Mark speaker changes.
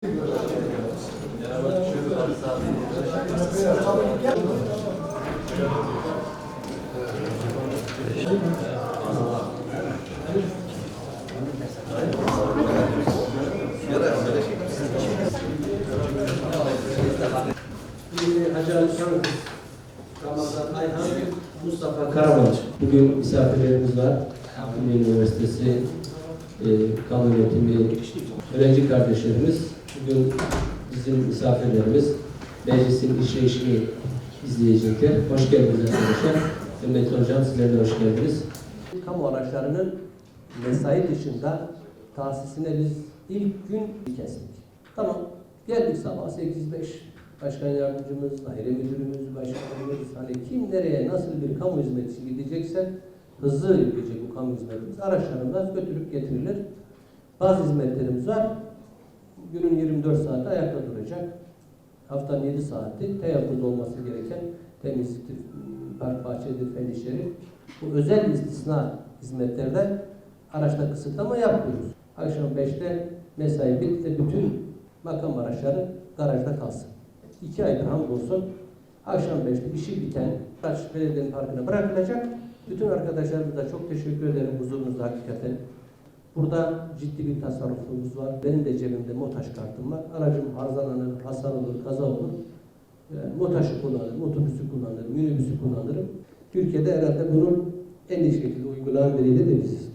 Speaker 1: Hacı Ali Şanlı, Ramazan Ayhan, Mustafa Karabalıç. Bugün misafirlerimiz var. Akıllı Üniversitesi Kamu Yönetimi öğrenci kardeşlerimiz. Bugün bizim misafirlerimiz meclisin işleyişini izleyecekler. Hoş geldiniz arkadaşlar. Ümmet Hocam, sizler de hoş geldiniz. Kamu araçlarının mesai dışında tahsisine biz ilk gün kestik. Tamam, geldik sabah 8:05. Başkan yardımcımız, daire müdürümüz, başkanımız, hani kim nereye nasıl bir kamu hizmeti için gidecekse hızlı yürüyecek bu kamu hizmetimiz. Araçlarında götürüp getirilir. Bazı hizmetlerimiz var. Günün 24 saati ayakta duracak. Haftanın 7 saati teyakkuzda olması gereken temizliktir, park bahçedir, fen işleri. Bu özel istisna hizmetlerden araçta kısıtlama yapmıyoruz. Akşam 5'te mesai bitti, bütün makam araçları garajda kalsın. 2 aydır hamdolsun akşam 5'te işi biten araç belediyenin parkına bırakılacak. Bütün arkadaşlarımıza çok teşekkür ederim huzurunuzda hakikaten. Burada ciddi bir tasarrufumuz var. Benim de cebimde MOTAŞ kartım var. Aracım arızalanır, hasar olur, kaza olur. Yani MOTAŞ'ı kullanırım, otobüsü kullanırım, minibüsü kullanırım. Türkiye'de herhalde bunun en iyi şekilde uygulanan biriyle de biziz.